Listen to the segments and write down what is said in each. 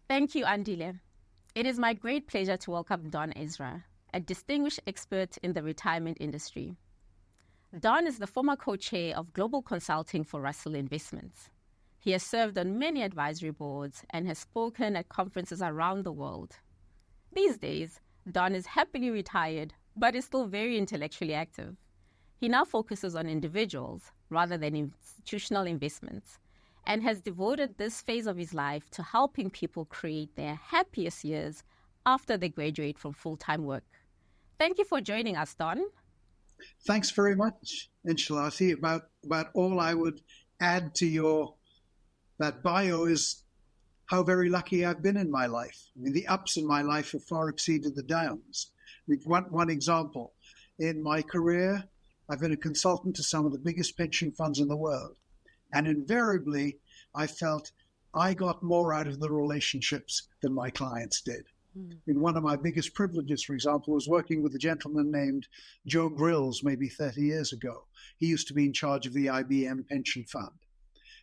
Thank you, Andile. It is my great pleasure to welcome Don Ezra, a distinguished expert in the retirement industry. Don is the former co-chair of Global Consulting for Russell Investments. He has served on many advisory boards and has spoken at conferences around the world. These days, Don is happily retired, but is still very intellectually active. He now focuses on individuals rather than institutional investments, and has devoted this phase of his life to helping people create their happiest years after they graduate from full-time work. Thank you for joining us, Don. Thanks very much, Nshalati. About all I would add to that bio is how very lucky I've been in my life. I mean, the ups in my life have far exceeded the downs. One example, in my career, I've been a consultant to some of the biggest pension funds in the world. And invariably, I felt I got more out of the relationships than my clients did. I mean, one of my biggest privileges, for example, was working with a gentleman named Joe Grills maybe 30 years ago. He used to be in charge of the IBM pension fund.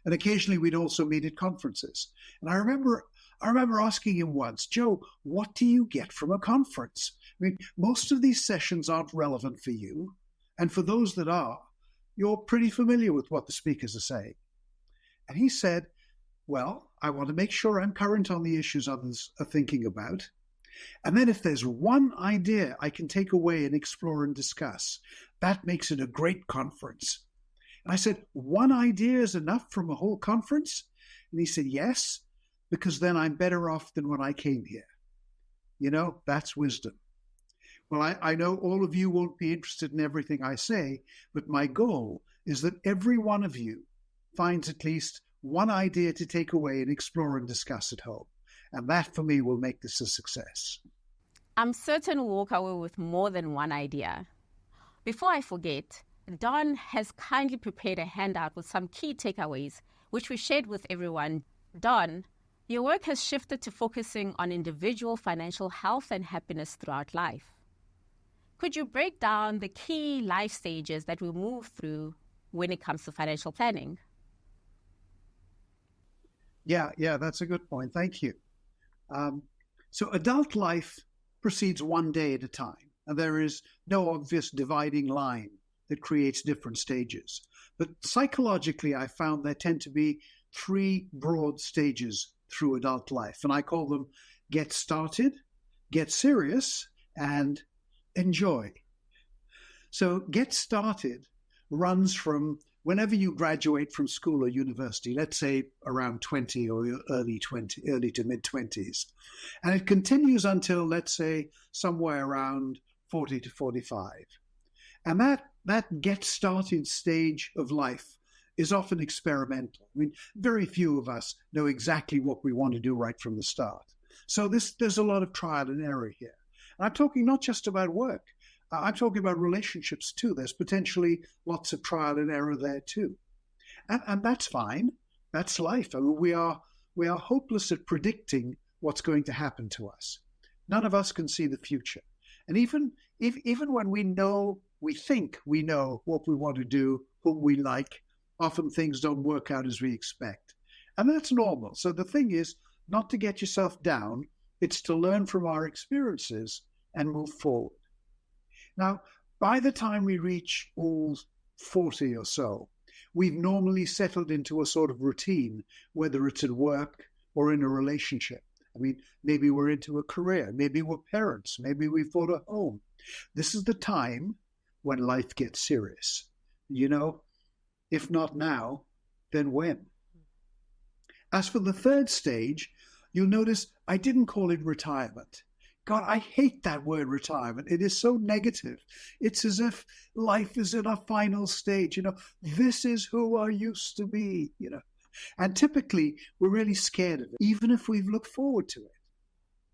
And occasionally we'd also meet at conferences. And I remember asking him once, Joe, what do you get from a conference? I mean, most of these sessions aren't relevant for you. And for those that are, you're pretty familiar with what the speakers are saying. And he said, well, I want to make sure I'm current on the issues others are thinking about. And then if there's one idea I can take away and explore and discuss, that makes it a great conference. And I said, one idea is enough from a whole conference? And he said, yes, because then I'm better off than when I came here. You know, that's wisdom. Well, I know all of you won't be interested in everything I say, but my goal is that every one of you finds at least one idea to take away and explore and discuss at home. And that, for me, will make this a success. I'm certain we'll walk away with more than one idea. Before I forget, Don has kindly prepared a handout with some key takeaways, which we shared with everyone. Don, your work has shifted to focusing on individual financial health and happiness throughout life. Could you break down the key life stages that we move through when it comes to financial planning? Yeah, that's a good point. Thank you. So adult life proceeds one day at a time, and there is no obvious dividing line that creates different stages. But psychologically, I found there tend to be three broad stages through adult life, and I call them get started, get serious, and enjoy. So get started runs from whenever you graduate from school or university, let's say around 20 or early to mid-20s. And it continues until, let's say, somewhere around 40 to 45. And that get started stage of life is often experimental. I mean, very few of us know exactly what we want to do right from the start. So there's a lot of trial and error here. And I'm talking not just about work. I'm talking about relationships too. There's potentially lots of trial and error there too. And that's fine. That's life. I mean, we are hopeless at predicting what's going to happen to us. None of us can see the future. And even when we think we know what we want to do, whom we like, often things don't work out as we expect. And that's normal. So the thing is not to get yourself down. It's to learn from our experiences and move forward. Now, by the time we reach 40 or so, we've normally settled into a sort of routine, whether it's at work or in a relationship. I mean, maybe we're into a career, maybe we're parents, maybe we've bought a home. This is the time when life gets serious. You know, if not now, then when? As for the third stage, you'll notice I didn't call it retirement. God, I hate that word retirement. It is so negative. It's as if life is in a final stage. You know, this is who I used to be, you know. And typically, we're really scared of it, even if we've looked forward to it.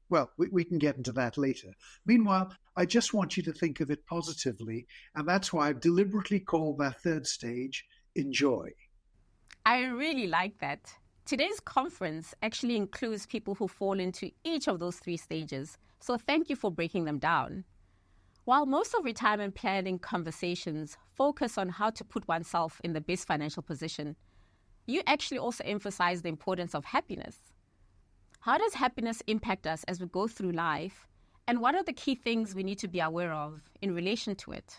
Well, we can get into that later. Meanwhile, I just want you to think of it positively, and that's why I've deliberately called that third stage enjoy. I really like that. Today's conference actually includes people who fall into each of those three stages, so thank you for breaking them down. While most of retirement planning conversations focus on how to put oneself in the best financial position, you actually also emphasize the importance of happiness. How does happiness impact us as we go through life? And what are the key things we need to be aware of in relation to it?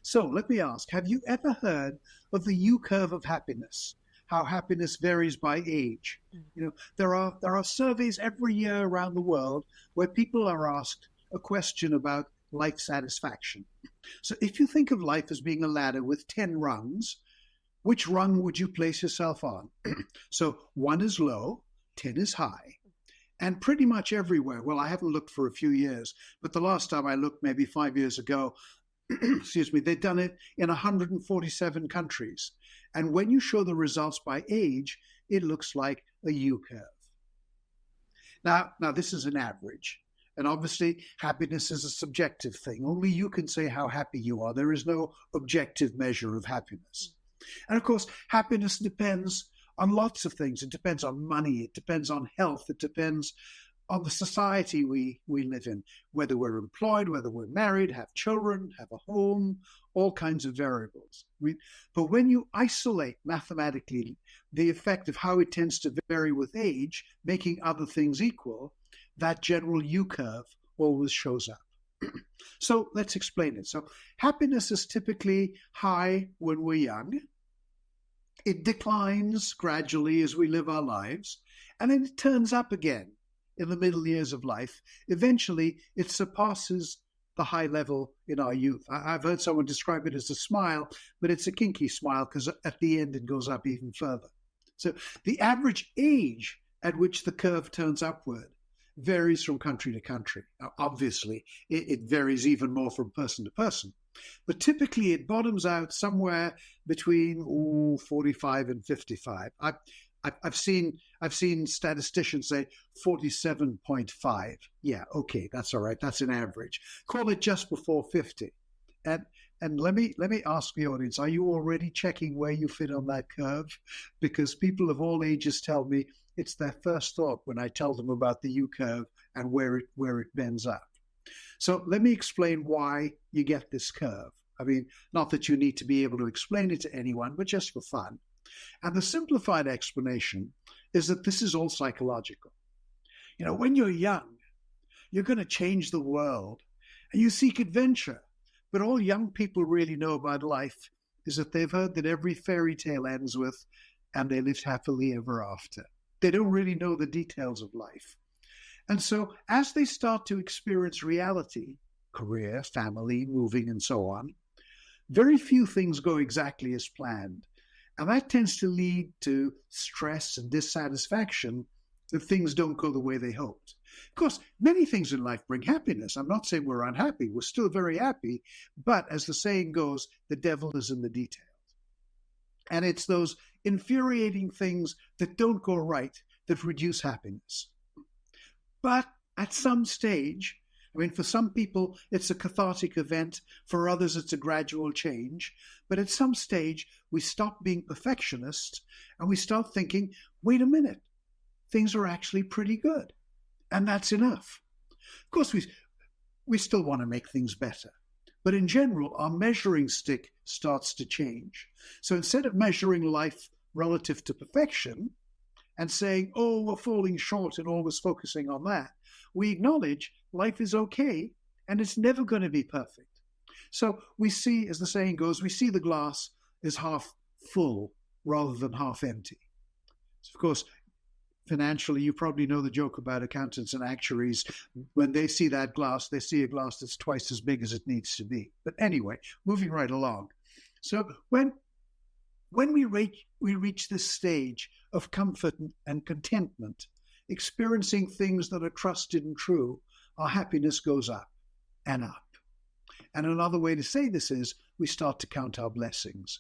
So let me ask, have you ever heard of the U-curve of happiness? How happiness varies by age. There are surveys every year around the world where people are asked a question about life satisfaction. So if you think of life as being a ladder with 10 rungs, which rung would you place yourself on? So 1 is low, 10 is high. And pretty much everywhere, well, I haven't looked for a few years, but the last time I looked, maybe 5 years ago, excuse me, they'd done it in 147 countries. And when you show the results by age, it looks like a U-curve. Now, this is an average. And obviously, happiness is a subjective thing. Only you can say how happy you are. There is no objective measure of happiness. And of course, happiness depends on lots of things. It depends on money. It depends on health. It depends on the society we live in, whether we're employed, whether we're married, have children, have a home, all kinds of variables. But when you isolate mathematically the effect of how it tends to vary with age, making other things equal, that general U-curve always shows up. So let's explain it. So happiness is typically high when we're young. It declines gradually as we live our lives, and then it turns up again in the middle years of life. Eventually, it surpasses the high level in our youth. I've heard someone describe it as a smile, but it's a kinky smile because at the end it goes up even further. So the average age at which the curve turns upward varies from country to country. Now, obviously, it varies even more from person to person. But typically, it bottoms out somewhere between 45 and 55. I've seen statisticians say 47.5. Yeah, okay, that's all right. That's an average. Call it just before 50. And let me ask the audience: are you already checking where you fit on that curve? Because people of all ages tell me it's their first thought when I tell them about the U-curve and where it bends up. So let me explain why you get this curve. I mean, not that you need to be able to explain it to anyone, but just for fun. And the simplified explanation is that this is all psychological. When you're young, you're going to change the world and you seek adventure. But all young people really know about life is that they've heard that every fairy tale ends with, and they lived happily ever after. They don't really know the details of life. And so as they start to experience reality, career, family, moving, and so on, very few things go exactly as planned. And that tends to lead to stress and dissatisfaction if things don't go the way they hoped. Of course, many things in life bring happiness. I'm not saying we're unhappy. We're still very happy. But as the saying goes, the devil is in the details. And it's those infuriating things that don't go right that reduce happiness. But at some stage, for some people, it's a cathartic event. For others, it's a gradual change. But at some stage, we stop being perfectionists and we start thinking, wait a minute, things are actually pretty good. And that's enough. Of course, we still want to make things better. But in general, our measuring stick starts to change. So instead of measuring life relative to perfection and saying, oh, we're falling short and always focusing on that, we acknowledge life is okay and it's never going to be perfect. So we see, as the saying goes, we see the glass as half full rather than half empty. So of course, financially, you probably know the joke about accountants and actuaries. When they see that glass, they see a glass that's twice as big as it needs to be. But anyway, moving right along. So when we reach this stage of comfort and contentment, experiencing things that are trusted and true, our happiness goes up and up. And another way to say this is we start to count our blessings.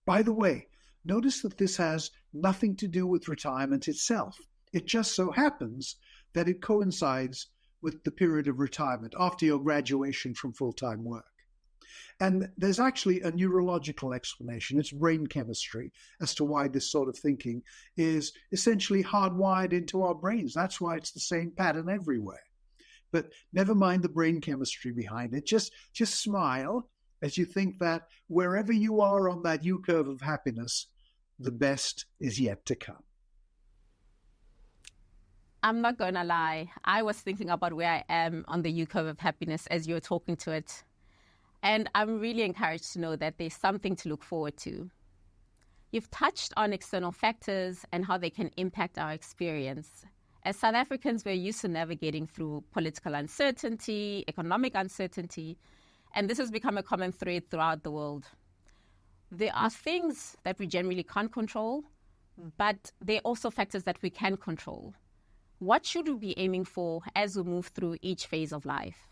By the way, notice that this has nothing to do with retirement itself. It just so happens that it coincides with the period of retirement after your graduation from full-time work. And there's actually a neurological explanation. It's brain chemistry as to why this sort of thinking is essentially hardwired into our brains. That's why it's the same pattern everywhere. But never mind the brain chemistry behind it. Just smile as you think that wherever you are on that U-curve of happiness, the best is yet to come. I'm not going to lie. I was thinking about where I am on the U-curve of happiness as you were talking to it. And I'm really encouraged to know that there's something to look forward to. You've touched on external factors and how they can impact our experience. As South Africans, we're used to navigating through political uncertainty, economic uncertainty, and this has become a common thread throughout the world. There are things that we generally can't control, but there are also factors that we can control. What should we be aiming for as we move through each phase of life?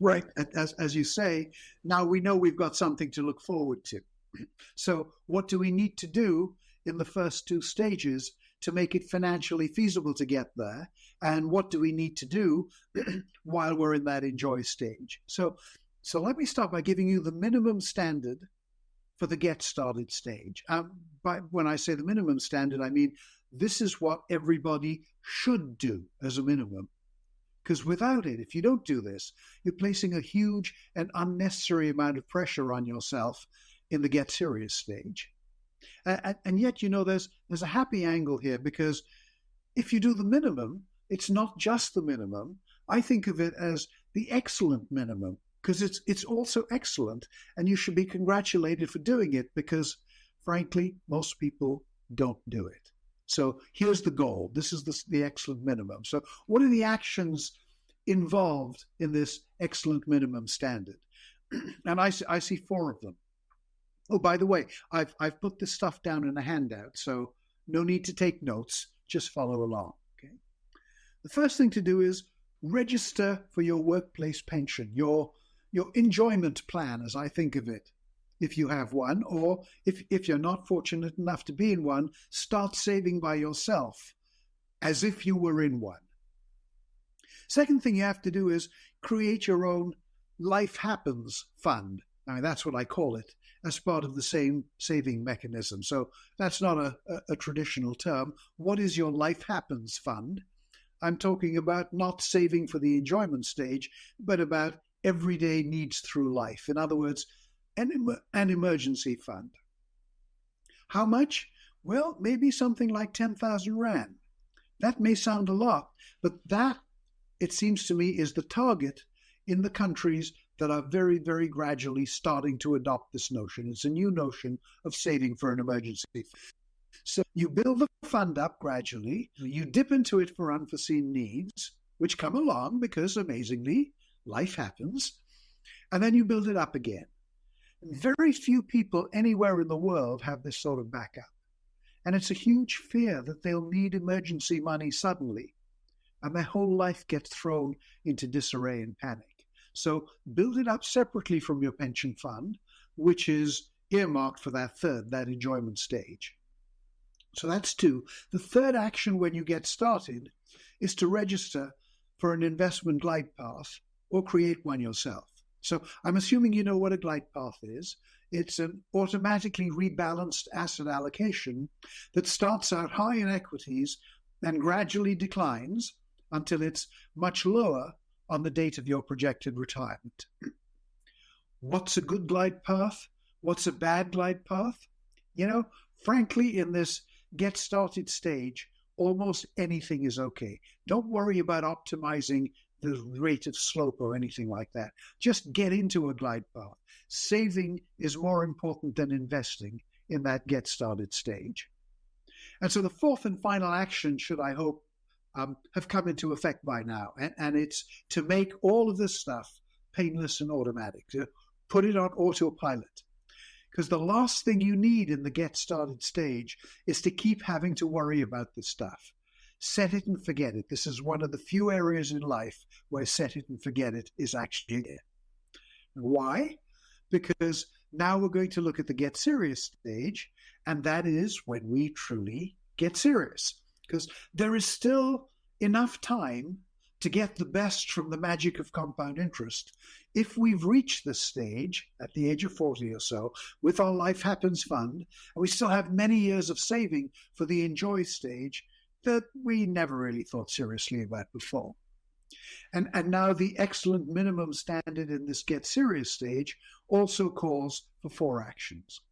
Right. As you say, now we know we've got something to look forward to. So what do we need to do in the first two stages to make it financially feasible to get there? And what do we need to do while we're in that enjoy stage? So let me start by giving you the minimum standard for the get started stage. When I say the minimum standard, I mean this is what everybody should do as a minimum. Because without it, if you don't do this, you're placing a huge and unnecessary amount of pressure on yourself in the get serious stage. And yet, there's a happy angle here, because if you do the minimum, it's not just the minimum. I think of it as the excellent minimum, because it's also excellent, and you should be congratulated for doing it, because, frankly, most people don't do it. So here's the goal. This is the excellent minimum. So what are the actions involved in this excellent minimum standard? And I see four of them. Oh, by the way, I've put this stuff down in a handout, so no need to take notes. Just follow along. Okay. The first thing to do is register for your workplace pension, your enjoyment plan, as I think of it, if you have one, or if you're not fortunate enough to be in one, start saving by yourself as if you were in one. Second thing you have to do is create your own Life Happens fund. I mean, that's what I call it, as part of the same saving mechanism. So that's not a traditional term. What is your Life Happens fund? I'm talking about not saving for the enjoyment stage, but about everyday needs through life. In other words, an emergency fund. How much? Well, maybe something like 10,000 Rand. That may sound a lot, but that, it seems to me, is the target in the countries that are very, very gradually starting to adopt this notion. It's a new notion of saving for an emergency. So you build the fund up gradually, you dip into it for unforeseen needs, which come along because, amazingly, life happens, and then you build it up again. Very few people anywhere in the world have this sort of backup. And it's a huge fear that they'll need emergency money suddenly, and their whole life gets thrown into disarray and panic. So build it up separately from your pension fund, which is earmarked for that enjoyment stage. So that's two. The third action when you get started is to register for an investment glide path or create one yourself. So I'm assuming you know what a glide path is. It's an automatically rebalanced asset allocation that starts out high in equities and gradually declines until it's much lower on the date of your projected retirement. What's a good glide path? What's a bad glide path? Frankly, in this get started stage, almost anything is okay. Don't worry about optimizing the rate of slope or anything like that. Just get into a glide path. Saving is more important than investing in that get started stage. And so the fourth and final action should, I hope, have come into effect by now. And it's to make all of this stuff painless and automatic, to put it on autopilot. Because the last thing you need in the get started stage is to keep having to worry about this stuff. Set it and forget it. This is one of the few areas in life where set it and forget it is actually there. Why? Because now we're going to look at the get serious stage, and that is when we truly get serious. Because there is still enough time to get the best from the magic of compound interest. If we've reached this stage at the age of 40 or so with our Life Happens fund, and we still have many years of saving for the enjoy stage that we never really thought seriously about before. And now the excellent minimum standard in this get serious stage also calls for 4 actions.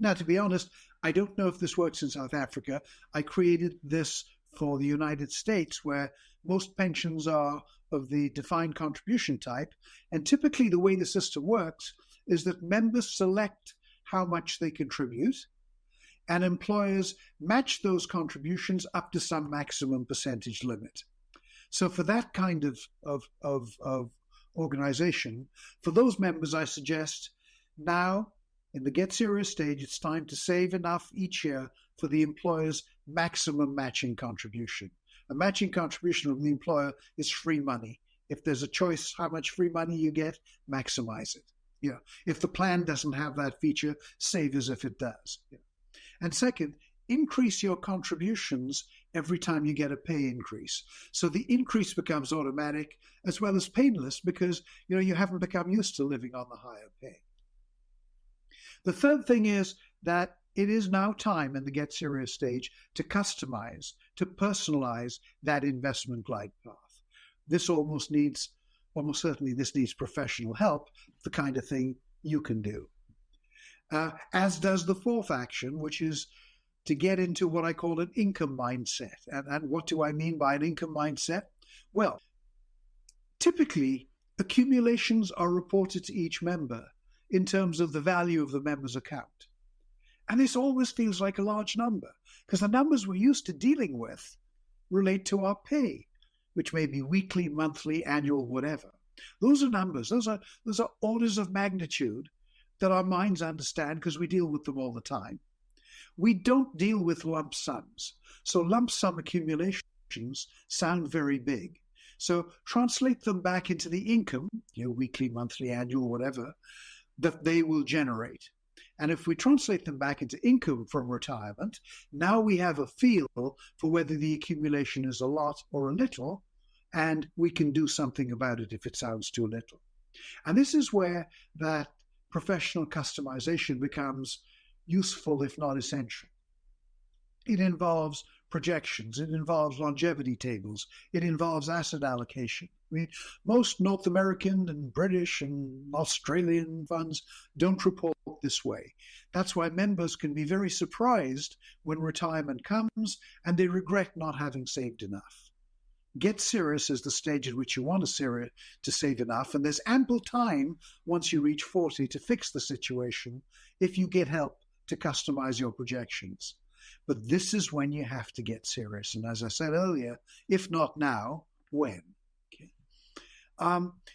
Now, to be honest, I don't know if this works in South Africa. I created this for the United States, where most pensions are of the defined contribution type. And typically, the way the system works is that members select how much they contribute, and employers match those contributions up to some maximum percentage limit. So for that kind of organization, for those members, I suggest now in the Get Serious stage, it's time to save enough each year for the employer's maximum matching contribution. A matching contribution from the employer is free money. If there's a choice how much free money you get, maximize it. Yeah. If the plan doesn't have that feature, save as if it does. Yeah. And second, increase your contributions every time you get a pay increase. So the increase becomes automatic as well as painless because you haven't become used to living on the higher pay. The third thing is that it is now time in the Get Serious stage to customize, to personalize that investment glide path. This almost certainly this needs professional help, the kind of thing you can do. As does the fourth action, which is to get into what I call an income mindset. And what do I mean by an income mindset? Well, typically, accumulations are reported to each member in terms of the value of the member's account. And this always feels like a large number because the numbers we're used to dealing with relate to our pay, which may be weekly, monthly, annual, whatever. Those are numbers. Those are orders of magnitude that our minds understand because we deal with them all the time. We don't deal with lump sums. So lump sum accumulations sound very big. So translate them back into the income, weekly, monthly, annual, whatever, that they will generate. And if we translate them back into income from retirement, now we have a feel for whether the accumulation is a lot or a little, and we can do something about it if it sounds too little. And this is where that professional customization becomes useful, if not essential. It involves projections, it involves longevity tables, it involves asset allocation. I mean, most North American and British and Australian funds don't report this way. That's why members can be very surprised when retirement comes and they regret not having saved enough. Get Serious is the stage at which you want to save enough, and there's ample time once you reach 40 to fix the situation if you get help to customize your projections. But this is when you have to get serious. And as I said earlier, if not now, when? Okay.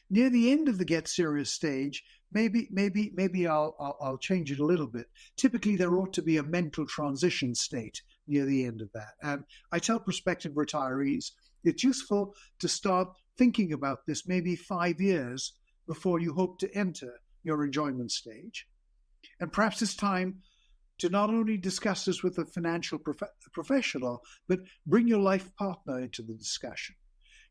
Near the end of the Get Serious stage, maybe I'll change it a little bit. Typically, there ought to be a mental transition state near the end of that. And I tell prospective retirees, it's useful to start thinking about this maybe 5 years before you hope to enter your enjoyment stage. And perhaps it's time to not only discuss this with a financial professional, but bring your life partner into the discussion.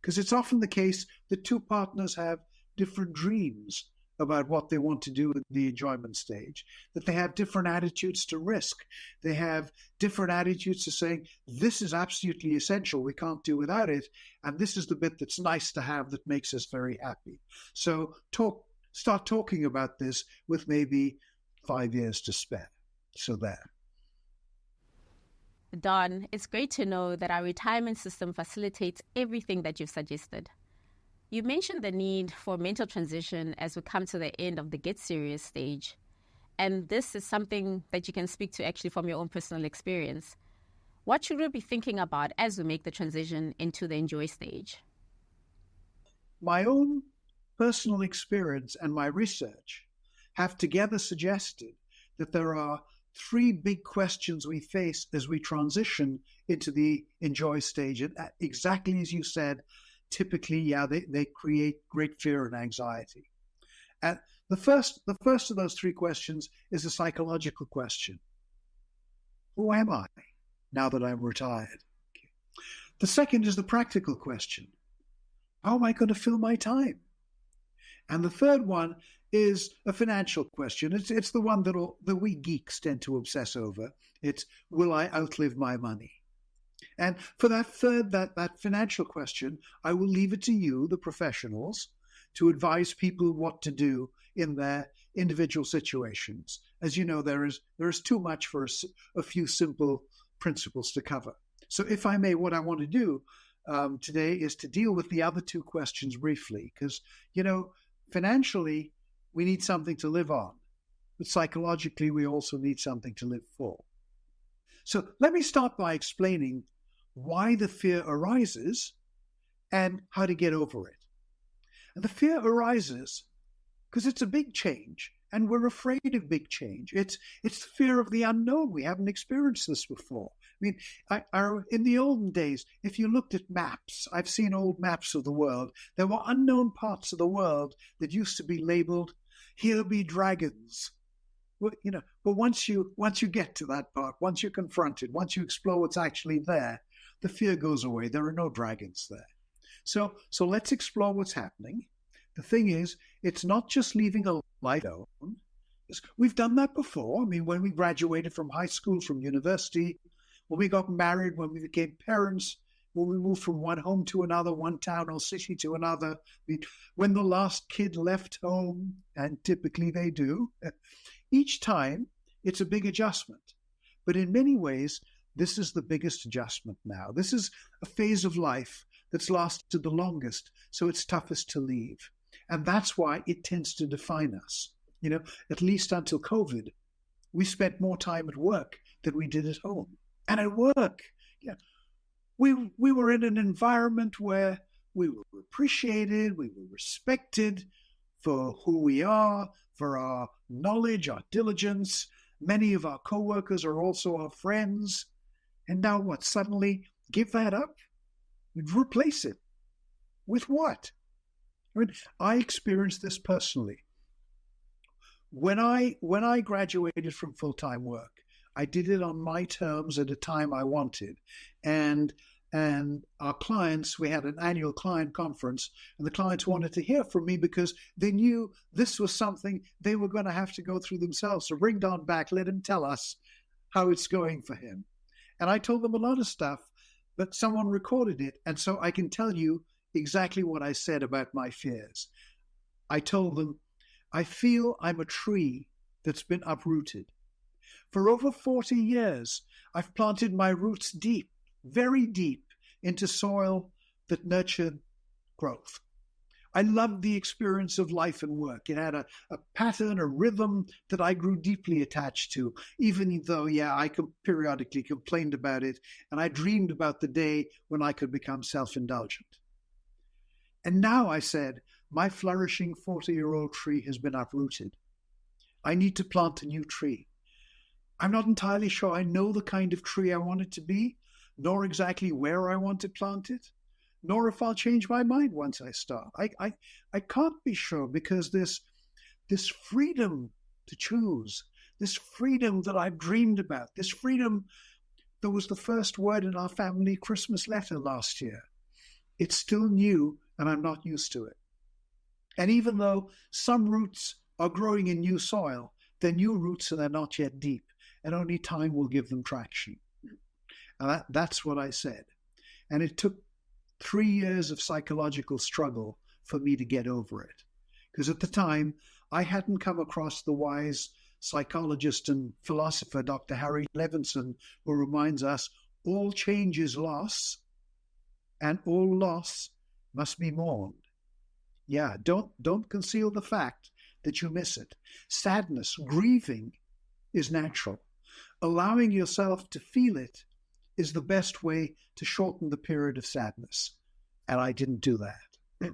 Because it's often the case that two partners have different dreams about what they want to do in the enjoyment stage, that they have different attitudes to risk. They have different attitudes to saying, this is absolutely essential, we can't do without it, and this is the bit that's nice to have that makes us very happy. So start talking about this with maybe 5 years to spare. So there. Don, it's great to know that our retirement system facilitates everything that you've suggested. You mentioned the need for mental transition as we come to the end of the Get Serious stage. And this is something that you can speak to actually from your own personal experience. What should we be thinking about as we make the transition into the Enjoy stage? My own personal experience and my research have together suggested that there are 3 big questions we face as we transition into the Enjoy stage. And exactly as you said, typically, they create great fear and anxiety. And the first of those 3 questions is a psychological question. Who am I now that I'm retired? Okay. The second is the practical question. How am I going to fill my time? And the third one is a financial question. It's the one that we geeks tend to obsess over. It's, will I outlive my money? And for that financial question, I will leave it to you, the professionals, to advise people what to do in their individual situations. As you know, there is too much for a few simple principles to cover. So if I may, what I want to do today is to deal with the other two questions briefly, because, financially, we need something to live on, but psychologically, we also need something to live for. So let me start by explaining why the fear arises and how to get over it. And the fear arises because it's a big change, and we're afraid of big change. It's the fear of the unknown. We haven't experienced this before. I mean, in the olden days, if you looked at maps, I've seen old maps of the world, there were unknown parts of the world that used to be labeled, "Here be dragons." Well, but once you get to that part, once you confront it, once you explore what's actually there, the fear goes away. There are no dragons there. So let's explore what's happening. The thing is, it's not just leaving a life alone. We've done that before. I mean, when we graduated from high school, from university, when we got married, when we became parents, when we moved from one home to another, one town or city to another, I mean, when the last kid left home, and typically they do, each time it's a big adjustment. But in many ways, this is the biggest adjustment now. This is a phase of life that's lasted the longest, so it's toughest to leave. And that's why it tends to define us. At least until COVID, we spent more time at work than we did at home. And at work, we were in an environment where we were appreciated, we were respected for who we are, for our knowledge, our diligence. Many of our co-workers are also our friends. And now what? Suddenly give that up? Replace it with what? I mean, I experienced this personally. When I graduated from full-time work, I did it on my terms at a time I wanted. And our clients, we had an annual client conference, and the clients wanted to hear from me because they knew this was something they were going to have to go through themselves. So bring Don back, let him tell us how it's going for him. And I told them a lot of stuff, but someone recorded it. And so I can tell you exactly what I said about my fears. I told them, I feel I'm a tree that's been uprooted. For over 40 years, I've planted my roots deep, very deep, into soil that nurtured growth. I loved the experience of life and work. It had a pattern, a rhythm that I grew deeply attached to, even though, I periodically complained about it, and I dreamed about the day when I could become self-indulgent. And now, I said, my flourishing 40-year-old tree has been uprooted. I need to plant a new tree. I'm not entirely sure I know the kind of tree I want it to be, nor exactly where I want to plant it, nor if I'll change my mind once I start. I can't be sure, because this freedom to choose, this freedom that I've dreamed about, this freedom that was the first word in our family Christmas letter last year, it's still new and I'm not used to it. And even though some roots are growing in new soil, they're new roots and they're not yet deep, and only time will give them traction. And that's what I said. And it took 3 years of psychological struggle for me to get over it. Because at the time, I hadn't come across the wise psychologist and philosopher, Dr. Harry Levinson, who reminds us all change is loss, and all loss must be mourned. Yeah, don't conceal the fact that you miss it. Sadness, grieving is natural. Allowing yourself to feel it is the best way to shorten the period of sadness. And I didn't do that.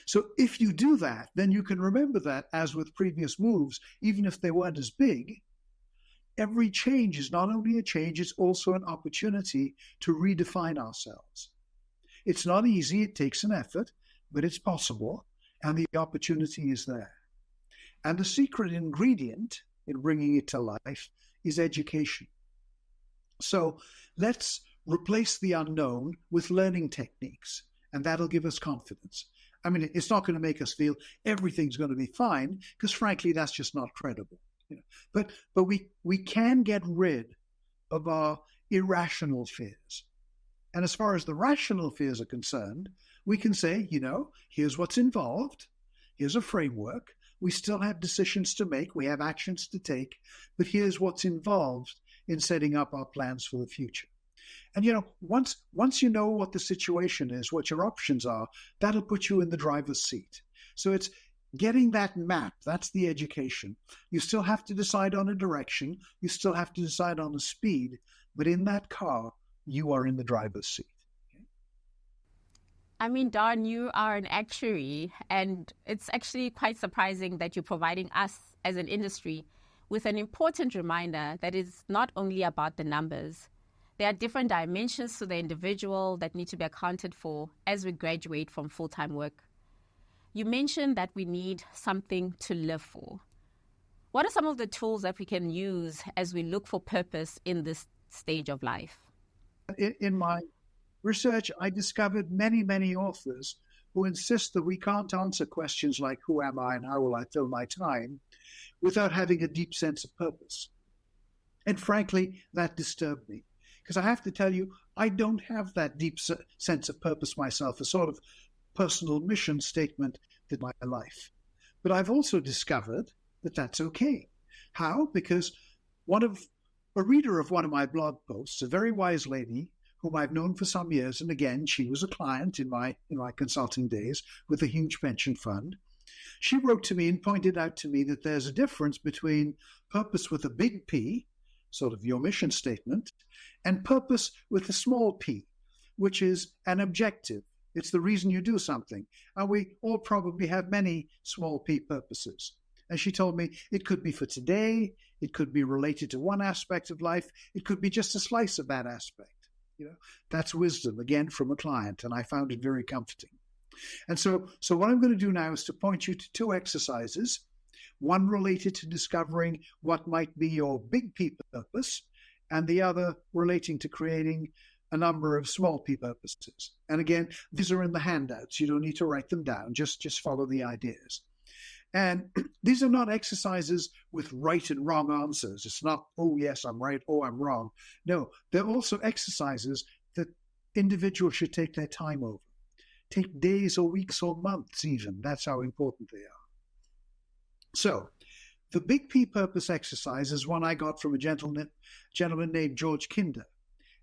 So if you do that, then you can remember that, as with previous moves, even if they weren't as big, every change is not only a change, it's also an opportunity to redefine ourselves. It's not easy, it takes an effort, but it's possible, and the opportunity is there. And the secret ingredient in bringing it to life is education. So let's replace the unknown with learning techniques, and that'll give us confidence. I mean, it's not going to make us feel everything's going to be fine, because frankly, that's just not credible. But we can get rid of our irrational fears. And as far as the rational fears are concerned, we can say, here's what's involved, here's a framework, We still have decisions to make. We have actions to take. But here's what's involved in setting up our plans for the future. And, once you know what the situation is, what your options are, that'll put you in the driver's seat. So it's getting that map. That's the education. You still have to decide on a direction. You still have to decide on a speed. But in that car, you are in the driver's seat. I mean, Don, you are an actuary, and it's actually quite surprising that you're providing us as an industry with an important reminder that it's not only about the numbers. There are different dimensions to the individual that need to be accounted for as we graduate from full-time work. You mentioned that we need something to live for. What are some of the tools that we can use as we look for purpose in this stage of life? In my research, I discovered many, many authors who insist that we can't answer questions like who am I and how will I fill my time without having a deep sense of purpose. And frankly, that disturbed me. Because I have to tell you, I don't have that deep sense of purpose myself, a sort of personal mission statement in my life. But I've also discovered that that's okay. How? Because a reader of one of my blog posts, a very wise lady whom I've known for some years, and again, she was a client in my consulting days with a huge pension fund. She wrote to me and pointed out to me that there's a difference between purpose with a big P, sort of your mission statement, and purpose with a small p, which is an objective. It's the reason you do something. And we all probably have many small p purposes. And she told me it could be for today, it could be related to one aspect of life, it could be just a slice of that aspect. That's wisdom, again, from a client, and I found it very comforting. And so what I'm going to do now is to point you to two exercises, one related to discovering what might be your big P purpose, and the other relating to creating a number of small P purposes. And again, these are in the handouts. You don't need to write them down. Just follow the ideas. And these are not exercises with right and wrong answers. It's not, oh, yes, I'm right, oh, I'm wrong. No, they're also exercises that individuals should take their time over. Take days or weeks or months even. That's how important they are. So the big P purpose exercise is one I got from a gentleman named George Kinder.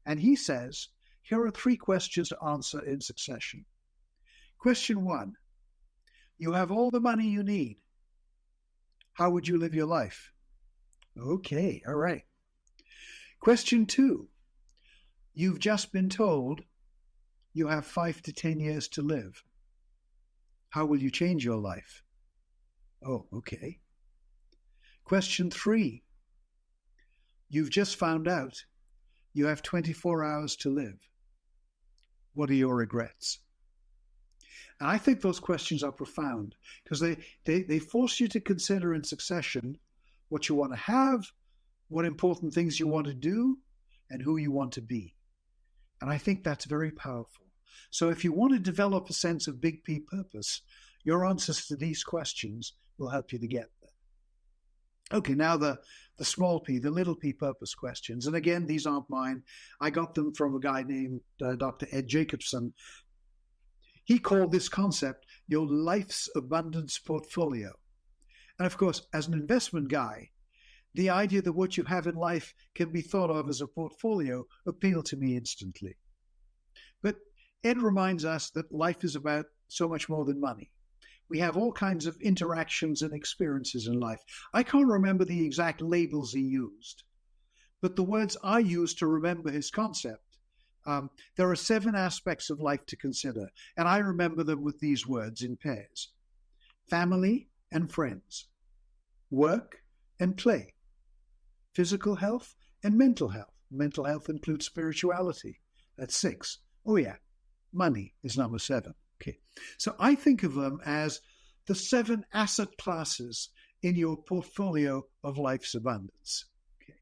And he says, here are 3 questions to answer in succession. Question 1, you have all the money you need. How would you live your life? Okay, all right. Question 2, you've just been told you have 5 to 10 years to live. How will you change your life? Oh, okay. Question 3, you've just found out you have 24 hours to live. What are your regrets? And I think those questions are profound because they force you to consider in succession what you want to have, what important things you want to do, and who you want to be. And I think that's very powerful. So if you want to develop a sense of big P purpose, your answers to these questions will help you to get there. Okay, now the small p, the little p purpose questions. And again, these aren't mine. I got them from a guy named Dr. Ed Jacobson. He called this concept your life's abundance portfolio. And of course, as an investment guy, the idea that what you have in life can be thought of as a portfolio appealed to me instantly. But Ed reminds us that life is about so much more than money. We have all kinds of interactions and experiences in life. I can't remember the exact labels he used, but the words I used to remember his concept. There are 7 aspects of life to consider, and I remember them with these words in pairs: family and friends, work and play, physical health and mental health. Mental health includes spirituality. That's 6. Oh yeah, money is number 7. Okay, so I think of them as the 7 asset classes in your portfolio of life's abundance. Okay,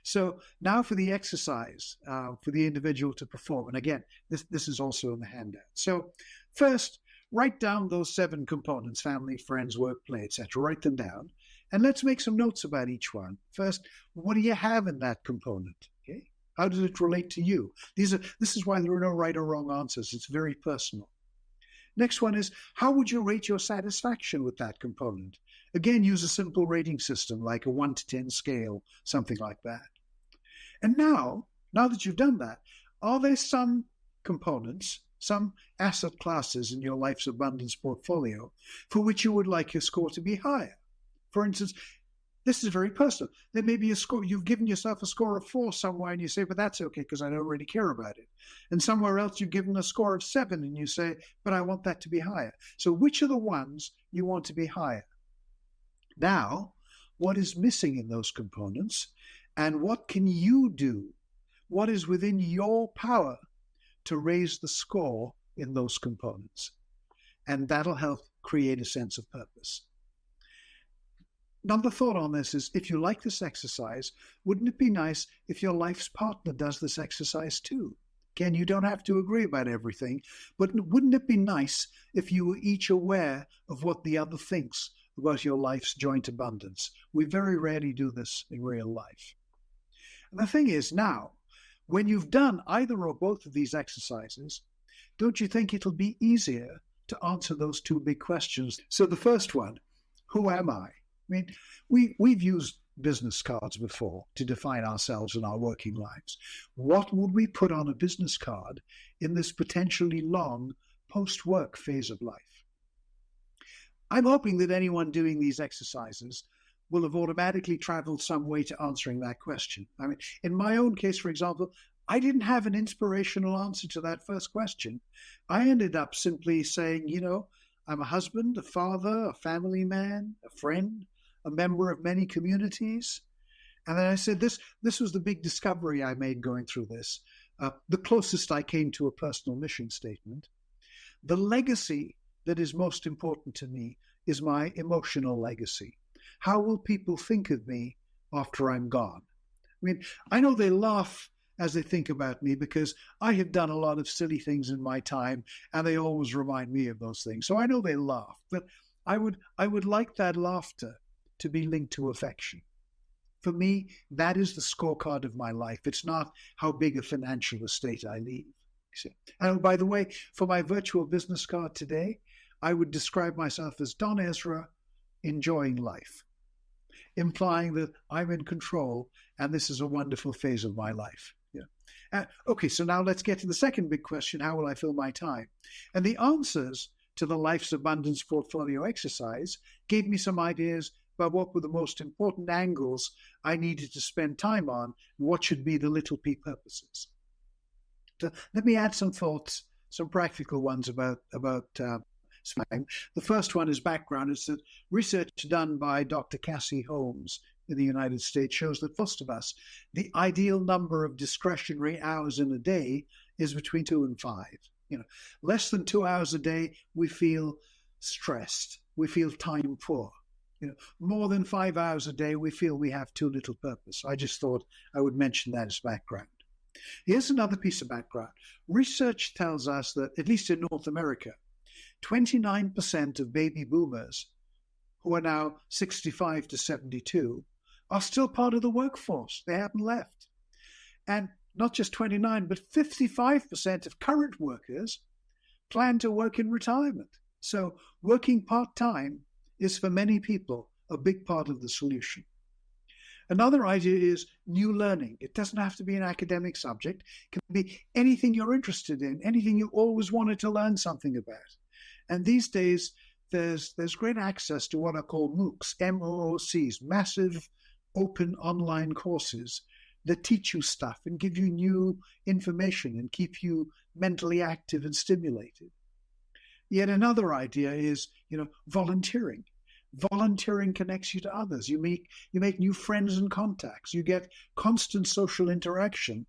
so now for the exercise for the individual to perform. And again, this is also in the handout. So first, write down those 7 components: family, friends, work, play, etc. Write them down, and let's make some notes about each one. First, what do you have in that component? Okay, how does it relate to you? This is why there are no right or wrong answers. It's very personal. Next one is, how would you rate your satisfaction with that component? Again, use a simple rating system like a 1 to 10 scale, something like that. And now that you've done that, are there some components, some asset classes in your life's abundance portfolio for which you would like your score to be higher? For instance, this is very personal. There may be a score, you've given yourself a score of 4 somewhere and you say, but that's okay because I don't really care about it. And somewhere else you've given a score of 7 and you say, but I want that to be higher. So which are the ones you want to be higher? Now, what is missing in those components and what can you do? What is within your power to raise the score in those components? And that'll help create a sense of purpose. Another thought on this is, if you like this exercise, wouldn't it be nice if your life's partner does this exercise too? Again, you don't have to agree about everything, but wouldn't it be nice if you were each aware of what the other thinks about your life's joint abundance? We very rarely do this in real life. And the thing is now, when you've done either or both of these exercises, don't you think it'll be easier to answer those 2 big questions? So the first one, who am I? I mean, we've used business cards before to define ourselves and our working lives. What would we put on a business card in this potentially long post-work phase of life? I'm hoping that anyone doing these exercises will have automatically traveled some way to answering that question. I mean, in my own case, for example, I didn't have an inspirational answer to that first question. I ended up simply saying, I'm a husband, a father, a family man, a friend, a member of many communities. And then I said, this was the big discovery I made going through this. The closest I came to a personal mission statement. The legacy that is most important to me is my emotional legacy. How will people think of me after I'm gone? I mean, I know they laugh as they think about me because I have done a lot of silly things in my time and they always remind me of those things. So I know they laugh, but I would like that laughter to be linked to affection. For me, that is the scorecard of my life. It's not how big a financial estate I leave. And by the way, for my virtual business card today, I would describe myself as Don Ezra enjoying life, implying that I'm in control and this is a wonderful phase of my life. Okay, so now let's get to the second big question, how will I fill my time? And the answers to the Life's Abundance Portfolio exercise gave me some ideas about what were the most important angles I needed to spend time on, and what should be the little p purposes. So let me add some thoughts, some practical ones about time. The first one is background. It's that research done by Dr. Cassie Holmes in the United States shows that most of us, the ideal number of discretionary hours in a day is between 2 and 5. Less than 2 hours a day, we feel stressed. We feel time poor. More than 5 hours a day, we feel we have too little purpose. I just thought I would mention that as background. Here's another piece of background. Research tells us that, at least in North America, 29% of baby boomers who are now 65 to 72 are still part of the workforce. They haven't left. And not just 29, but 55% of current workers plan to work in retirement. So working part-time is for many people a big part of the solution. Another idea is new learning. It doesn't have to be an academic subject. It can be anything you're interested in, anything you always wanted to learn something about. And these days, there's great access to what are called MOOCs, M-O-O-Cs, massive open online courses that teach you stuff and give you new information and keep you mentally active and stimulated. Yet another idea is, volunteering. Volunteering connects you to others. You make new friends and contacts. You get constant social interaction,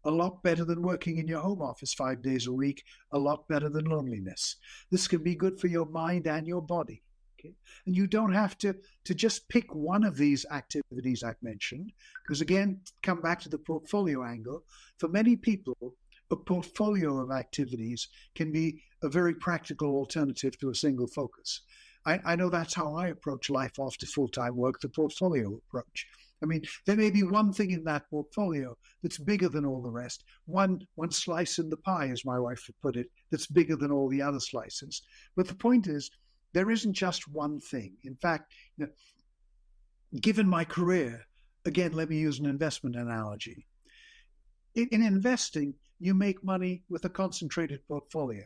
a lot better than working in your home office 5 days a week, a lot better than loneliness. This can be good for your mind and your body. Okay? And you don't have to just pick one of these activities I've mentioned, because again, come back to the portfolio angle. For many people, a portfolio of activities can be a very practical alternative to a single focus. I know that's how I approach life after full-time work, the portfolio approach. I mean, there may be one thing in that portfolio that's bigger than all the rest. One slice in the pie, as my wife would put it, that's bigger than all the other slices. But the point is, there isn't just one thing. In fact, given my career, again, let me use an investment analogy. In investing, you make money with a concentrated portfolio.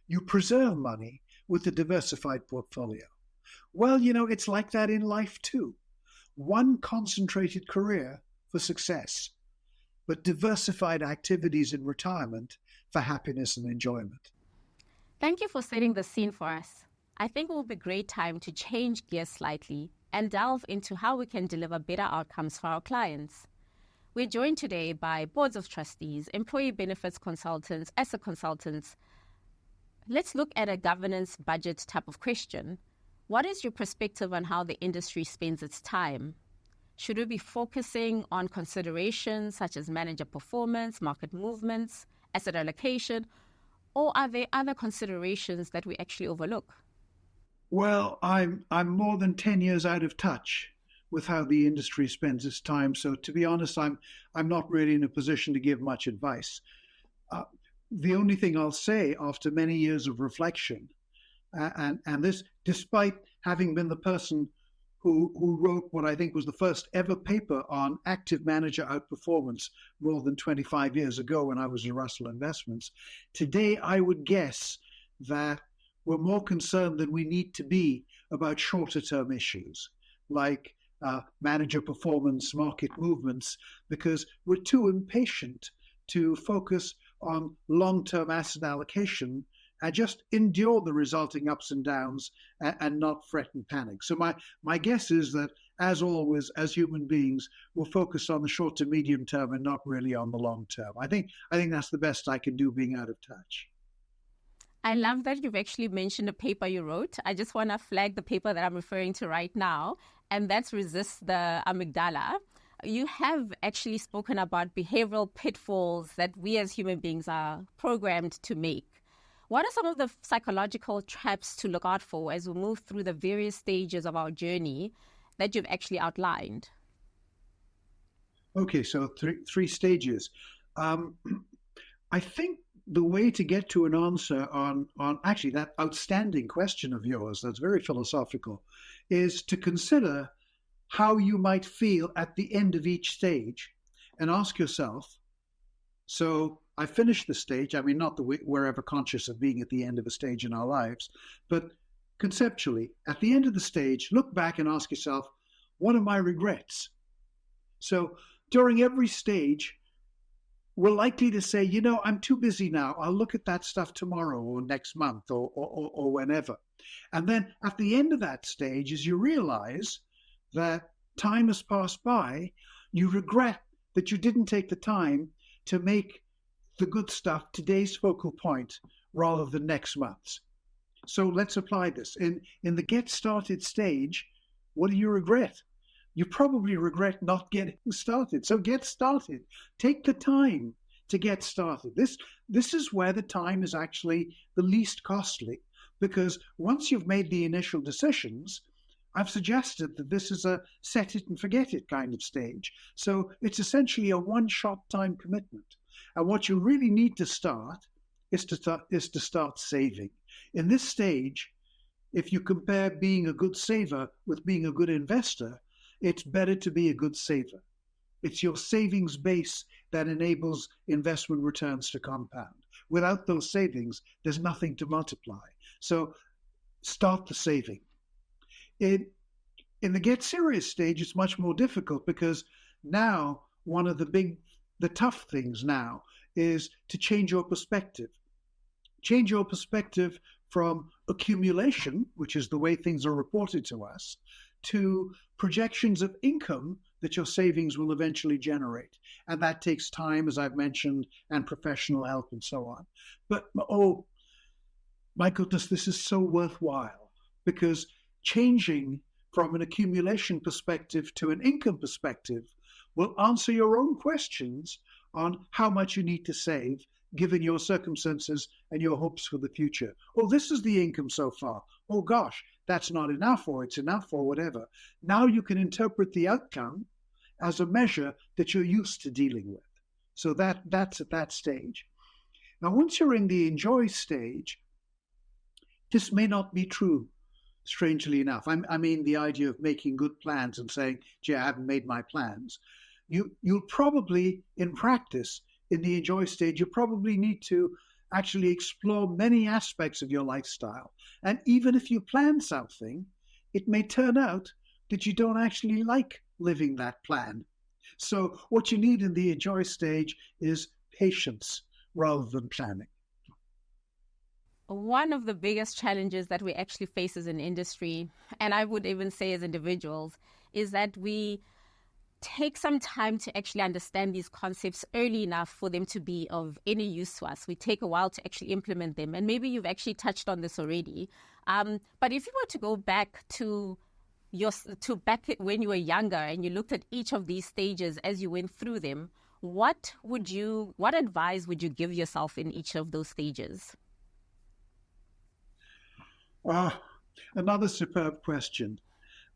You preserve money with a diversified portfolio. Well, it's like that in life too. One concentrated career for success, but diversified activities in retirement for happiness and enjoyment. Thank you for setting the scene for us. I think it will be a great time to change gears slightly and delve into how we can deliver better outcomes for our clients. We're joined today by boards of trustees, employee benefits consultants, asset consultants. Let's look at a governance budget type of question. What is your perspective on how the industry spends its time? Should we be focusing on considerations such as manager performance, market movements, asset allocation, or are there other considerations that we actually overlook? Well, I'm more than 10 years out of touch with how the industry spends its time. So to be honest, I'm not really in a position to give much advice. The only thing I'll say after many years of reflection, and this despite having been the person who wrote what I think was the first ever paper on active manager outperformance more than 25 years ago when I was in Russell Investments, today I would guess that we're more concerned than we need to be about shorter term issues like manager performance, market movements, because we're too impatient to focus on long-term asset allocation and just endure the resulting ups and downs and not fret and panic. So my guess is that, as always, as human beings, we'll focus on the short to medium term and not really on the long term. I think that's the best I can do being out of touch. I love that you've actually mentioned a paper you wrote. I just want to flag the paper that I'm referring to right now, and that's Resist the Amygdala. You have actually spoken about behavioral pitfalls that we as human beings are programmed to make. What are some of the psychological traps to look out for as we move through the various stages of our journey that you've actually outlined? Okay, so three stages. I think the way to get to an answer on actually that outstanding question of yours, that's very philosophical, is to consider how you might feel at the end of each stage and ask yourself, so I finished the stage. I mean, not that we're ever conscious of being at the end of a stage in our lives, but conceptually, at the end of the stage, look back and ask yourself, what are my regrets? So during every stage, we're likely to say, I'm too busy now. I'll look at that stuff tomorrow or next month or whenever. And then at the end of that stage, as you realize that time has passed by, you regret that you didn't take the time to make the good stuff today's focal point rather than next month's. So let's apply this. In the get started stage, what do you regret? You probably regret not getting started. So get started. Take the time to get started. This is where the time is actually the least costly, because once you've made the initial decisions, I've suggested that this is a set it and forget it kind of stage. So it's essentially a one-shot time commitment. And what you really need to start is to start saving. In this stage, if you compare being a good saver with being a good investor, it's better to be a good saver. It's your savings base that enables investment returns to compound. Without those savings, there's nothing to multiply. So start the saving. In the get serious stage, it's much more difficult because now one of the tough things now is to change your perspective. Change your perspective from accumulation, which is the way things are reported to us, to projections of income that your savings will eventually generate. And that takes time, as I've mentioned, and professional help and so on. But, oh, my goodness, this is so worthwhile, because changing from an accumulation perspective to an income perspective will answer your own questions on how much you need to save, given your circumstances and your hopes for the future. Oh, this is the income so far. Oh, gosh, that's not enough, or it's enough, or whatever. Now you can interpret the outcome as a measure that you're used to dealing with. So that's at that stage. Now, once you're in the enjoy stage, this may not be true, strangely enough. I mean, the idea of making good plans and saying, gee, I haven't made my plans. You'll probably, in practice, in the enjoy stage, you probably need to actually explore many aspects of your lifestyle. And even if you plan something, it may turn out that you don't actually like living that plan. So what you need in the enjoy stage is patience rather than planning. One of the biggest challenges that we actually face as an industry, and I would even say as individuals, is that we take some time to actually understand these concepts early enough for them to be of any use to us. We take a while to actually implement them. And maybe you've actually touched on this already. But if you were to go back to back when you were younger and you looked at each of these stages as you went through them, what advice would you give yourself in each of those stages? Another superb question.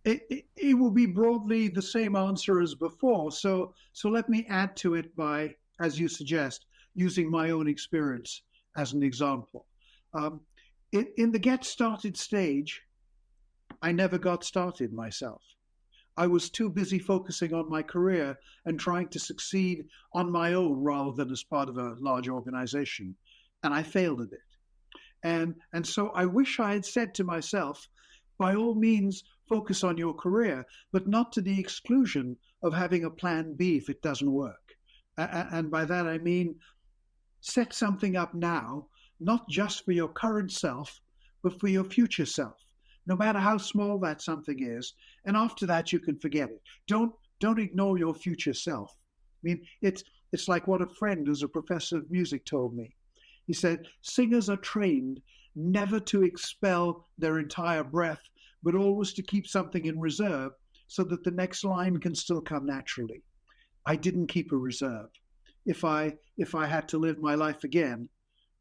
It will be broadly the same answer as before. So let me add to it by, as you suggest, using my own experience as an example. In the get started stage, I never got started myself. I was too busy focusing on my career and trying to succeed on my own rather than as part of a large organization. And I failed at it. And so I wish I had said to myself, by all means, focus on your career, but not to the exclusion of having a plan B if it doesn't work. And by that, I mean, set something up now, not just for your current self, but for your future self, no matter how small that something is. And after that, you can forget it. Don't ignore your future self. I mean, it's like what a friend who's a professor of music told me. He said, singers are trained never to expel their entire breath, but always to keep something in reserve so that the next line can still come naturally. I didn't keep a reserve. If I had to live my life again,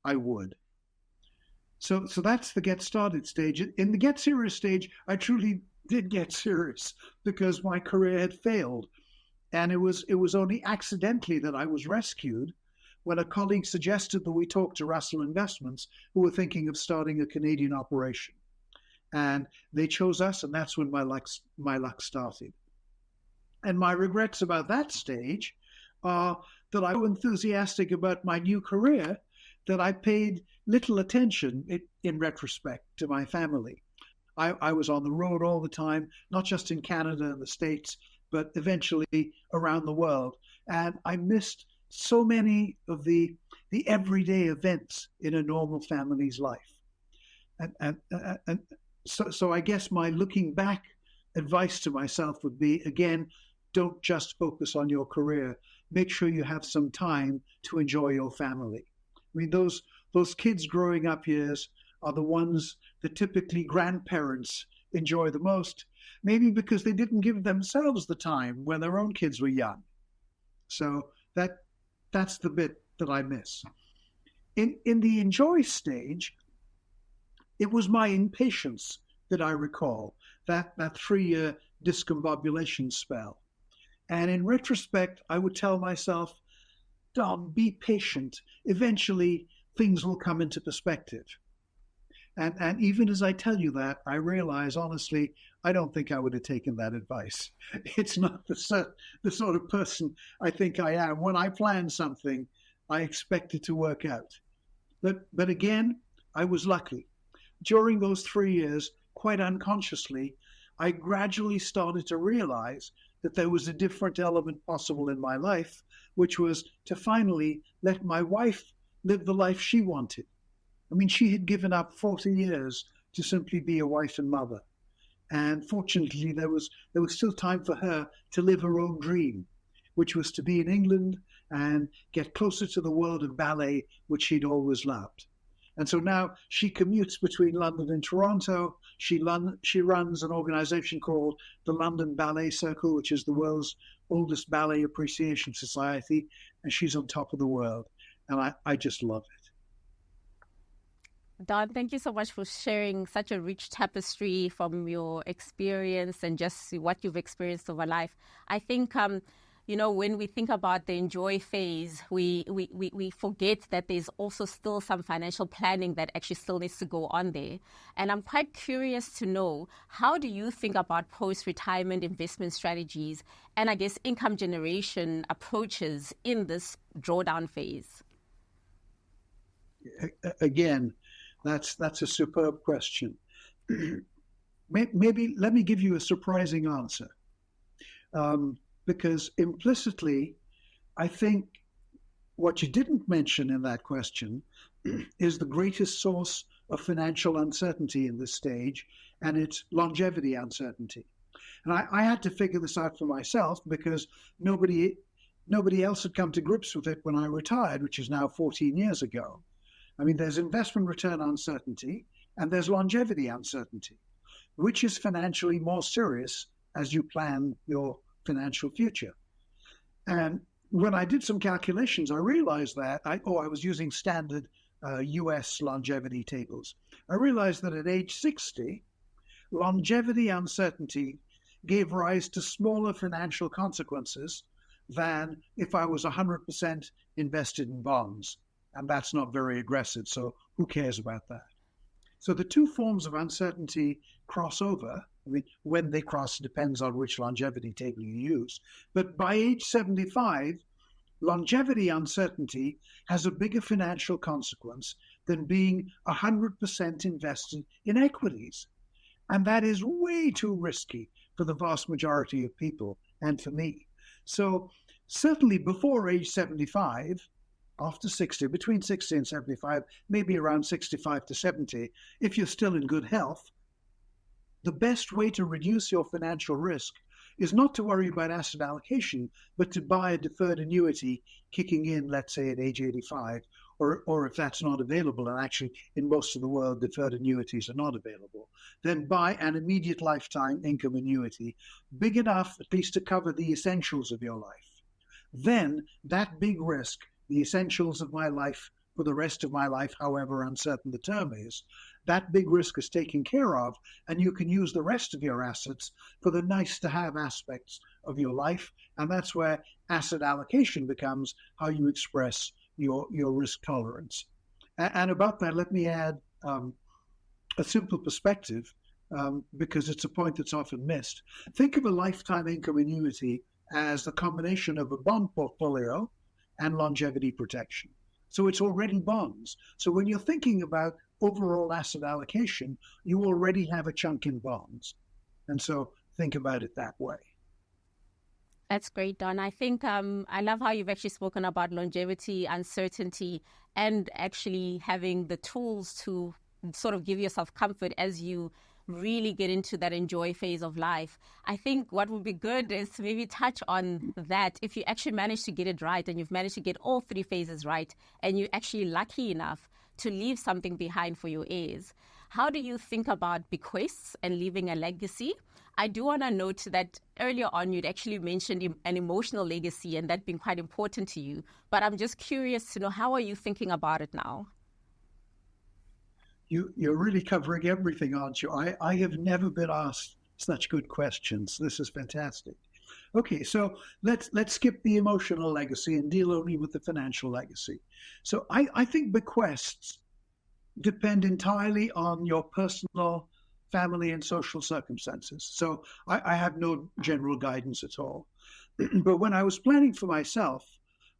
I would. So that's the get started stage. In the get serious stage, I truly did get serious because my career had failed. And it was only accidentally that I was rescued when a colleague suggested that we talk to Russell Investments, who were thinking of starting a Canadian operation. And they chose us, and that's when my luck started. And my regrets about that stage are that I was so enthusiastic about my new career that I paid little attention, in retrospect, to my family. I was on the road all the time, not just in Canada and the States, but eventually around the world. And I missed so many of the everyday events in a normal family's life. And so I guess my looking back advice to myself would be, again, don't just focus on your career. Make sure you have some time to enjoy your family. I mean, those kids growing up years are the ones that typically grandparents enjoy the most, maybe because they didn't give themselves the time when their own kids were young. So that's the bit that I miss. In the enjoy stage, it was my impatience that I recall, that 3-year discombobulation spell. And in retrospect, I would tell myself, Don, be patient. Eventually, things will come into perspective. And even as I tell you that, I realize, honestly, I don't think I would have taken that advice. It's not the sort of person I think I am. When I plan something, I expect it to work out. But again, I was lucky. During those 3 years, quite unconsciously, I gradually started to realize that there was a different element possible in my life, which was to finally let my wife live the life she wanted. I mean, she had given up 40 years to simply be a wife and mother. And fortunately, there was still time for her to live her own dream, which was to be in England and get closer to the world of ballet, which she'd always loved. And so now she commutes between London and Toronto. She runs an organization called the London Ballet Circle, which is the world's oldest ballet appreciation society. And she's on top of the world. And I just love it. Don, thank you so much for sharing such a rich tapestry from your experience and just what you've experienced over life. I think, when we think about the enjoy phase, we forget that there's also still some financial planning that actually still needs to go on there. And I'm quite curious to know, how do you think about post-retirement investment strategies and, I guess, income generation approaches in this drawdown phase? Again, that's a superb question. Maybe let me give you a surprising answer, because implicitly, I think what you didn't mention in that question is the greatest source of financial uncertainty in this stage, and it's longevity uncertainty. And I had to figure this out for myself because nobody else had come to grips with it when I retired, which is now 14 years ago. I mean, there's investment return uncertainty and there's longevity uncertainty. Which is financially more serious as you plan your financial future? And when I did some calculations, I realized that I was using standard US longevity tables. I realized that at age 60, longevity uncertainty gave rise to smaller financial consequences than if I was 100% invested in bonds. And that's not very aggressive, so who cares about that? So the two forms of uncertainty cross over. I mean, when they cross depends on which longevity table you use. But by age 75, longevity uncertainty has a bigger financial consequence than being 100% invested in equities. And that is way too risky for the vast majority of people and for me. So certainly before age 75, after 60, between 60 and 75, maybe around 65 to 70, if you're still in good health, the best way to reduce your financial risk is not to worry about asset allocation, but to buy a deferred annuity kicking in, let's say, at age 85, or if that's not available, and actually in most of the world, deferred annuities are not available, then buy an immediate lifetime income annuity, big enough at least to cover the essentials of your life. Then that big risk, the essentials of my life for the rest of my life, however uncertain the term is, that big risk is taken care of, and you can use the rest of your assets for the nice-to-have aspects of your life, and that's where asset allocation becomes how you express your risk tolerance. And about that, let me add a simple perspective, because it's a point that's often missed. Think of a lifetime income annuity as the combination of a bond portfolio and longevity protection. So it's already bonds. So when you're thinking about overall asset allocation, you already have a chunk in bonds. And so think about it that way. That's great, Don. I think I love how you've actually spoken about longevity, uncertainty, and actually having the tools to sort of give yourself comfort as you really get into that enjoy phase of life. I think what would be good is to maybe touch on that. If you actually manage to get it right and you've managed to get all three phases right, and you're actually lucky enough to leave something behind for your heirs, how do you think about bequests and leaving a legacy? I do want to note that earlier on you'd actually mentioned an emotional legacy and that being quite important to you. But I'm just curious to know, how are you thinking about it now? You're really covering everything, aren't you? I have never been asked such good questions. This is fantastic. Okay, so let's skip the emotional legacy and deal only with the financial legacy. So I think bequests depend entirely on your personal, family, and social circumstances. So I have no general guidance at all. But when I was planning for myself,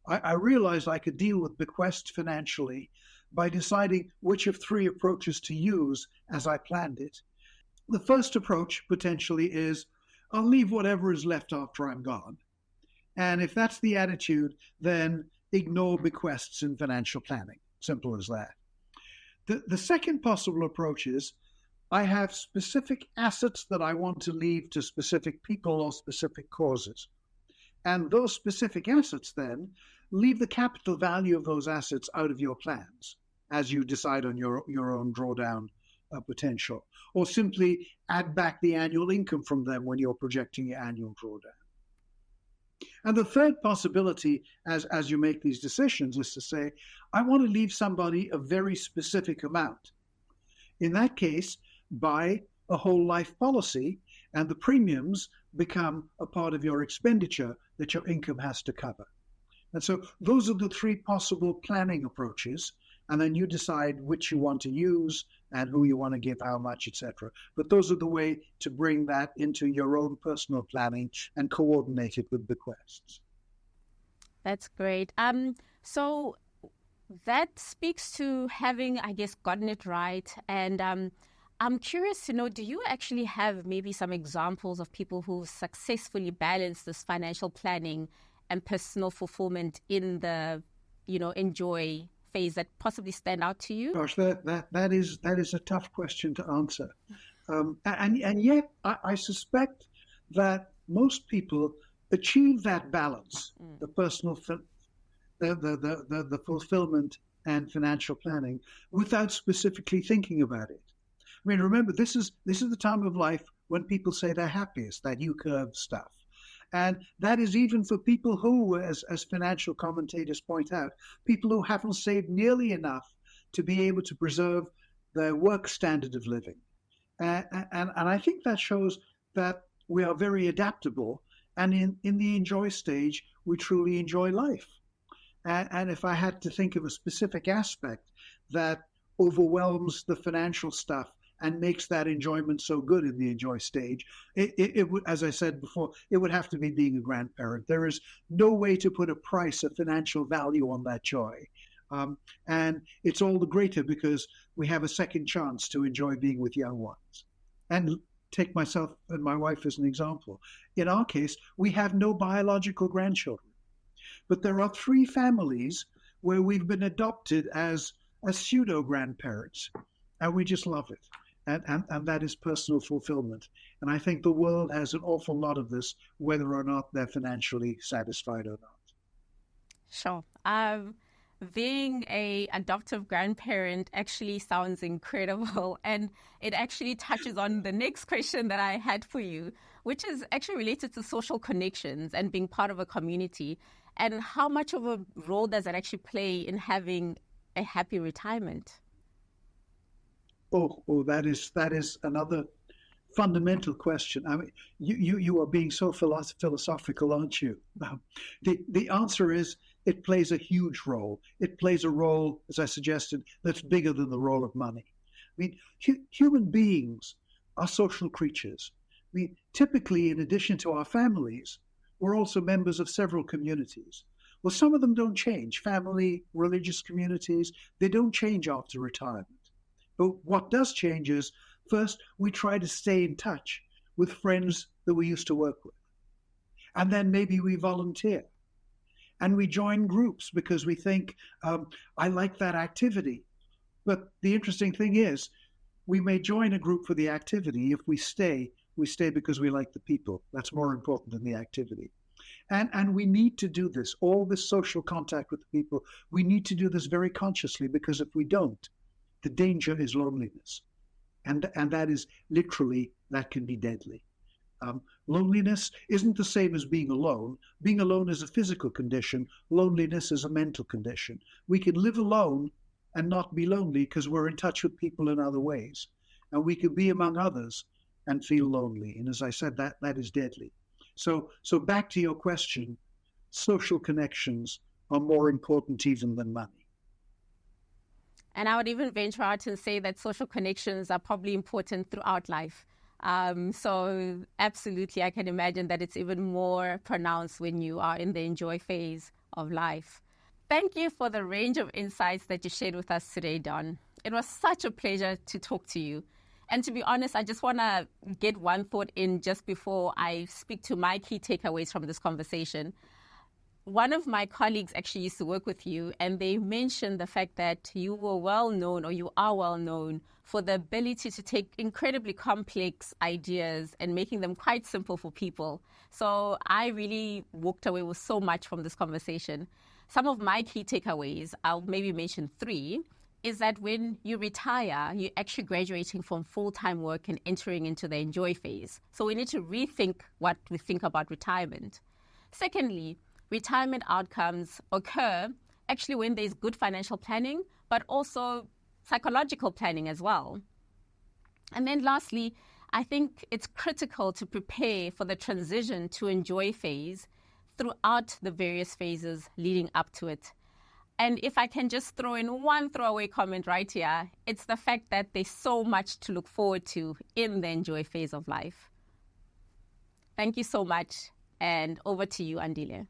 I realized I could deal with bequest financially by deciding which of three approaches to use as I planned it. The first approach potentially is, I'll leave whatever is left after I'm gone. And if that's the attitude, then ignore bequests in financial planning. Simple as that. The second possible approach is, I have specific assets that I want to leave to specific people or specific causes. And those specific assets then, leave the capital value of those assets out of your plans as you decide on your own drawdown potential, or simply add back the annual income from them when you're projecting your annual drawdown. And the third possibility as you make these decisions is to say, I want to leave somebody a very specific amount. In that case, buy a whole life policy, and the premiums become a part of your expenditure that your income has to cover. And so those are the three possible planning approaches. And then you decide which you want to use and who you want to give how much, etc. But those are the way to bring that into your own personal planning and coordinate it with bequests. That's great. So that speaks to having, I guess, gotten it right. And I'm curious to know, do you actually have maybe some examples of people who successfully balanced this financial planning and personal fulfillment in the, enjoy phase that possibly stand out to you? Gosh, that is a tough question to answer. And yet I suspect that most people achieve that balance, the personal, the fulfillment and financial planning, without specifically thinking about it. I mean, remember, this is the time of life when people say they're happiest, that U-curve stuff. And that is even for people who, as financial commentators point out, people who haven't saved nearly enough to be able to preserve their work standard of living. And I think that shows that we are very adaptable. And in the enjoy stage, we truly enjoy life. And if I had to think of a specific aspect that overwhelms the financial stuff and makes that enjoyment so good in the enjoy stage, it would, as I said before, it would have to be being a grandparent. There is no way to put a price, a financial value on that joy. And it's all the greater because we have a second chance to enjoy being with young ones. And take myself and my wife as an example. In our case, we have no biological grandchildren, but there are 3 families where we've been adopted as pseudo grandparents, and we just love it. And that is personal fulfillment. And I think the world has an awful lot of this, whether or not they're financially satisfied or not. Sure. Being a adoptive grandparent actually sounds incredible. And it actually touches on the next question that I had for you, which is actually related to social connections and being part of a community. And how much of a role does that actually play in having a happy retirement? Oh, that is another fundamental question. I mean, you are being so philosophical, aren't you? The answer is it plays a huge role. It plays a role, as I suggested, that's bigger than the role of money. I mean, human beings are social creatures. I mean, typically, in addition to our families, we're also members of several communities. Well, some of them don't change. Family, religious communities, they don't change after retirement. But what does change is, first, we try to stay in touch with friends that we used to work with. And then maybe we volunteer. And we join groups because we think, I like that activity. But the interesting thing is, we may join a group for the activity. If we stay because we like the people. That's more important than the activity. And we need to do this, all this social contact with the people. We need to do this very consciously, because if we don't, the danger is loneliness. And that is literally, that can be deadly. Loneliness isn't the same as being alone. Being alone is a physical condition. Loneliness is a mental condition. We can live alone and not be lonely because we're in touch with people in other ways. And we can be among others and feel lonely. And as I said, that is deadly. So back to your question, social connections are more important even than money. And I would even venture out and say that social connections are probably important throughout life. So absolutely, I can imagine that it's even more pronounced when you are in the enjoy phase of life. Thank you for the range of insights that you shared with us today, Don. It was such a pleasure to talk to you. And to be honest, I just want to get one thought in just before I speak to my key takeaways from this conversation. One of my colleagues actually used to work with you, and they mentioned the fact that you were well known, or you are well known, for the ability to take incredibly complex ideas and making them quite simple for people. So I really walked away with so much from this conversation. Some of my key takeaways, I'll maybe mention 3, is that when you retire, you're actually graduating from full-time work and entering into the enjoy phase. So we need to rethink what we think about retirement. Secondly, retirement outcomes occur actually when there's good financial planning, but also psychological planning as well. And then lastly, I think it's critical to prepare for the transition to enjoy phase throughout the various phases leading up to it. And if I can just throw in one throwaway comment right here, it's the fact that there's so much to look forward to in the enjoy phase of life. Thank you so much, and over to you, Andile.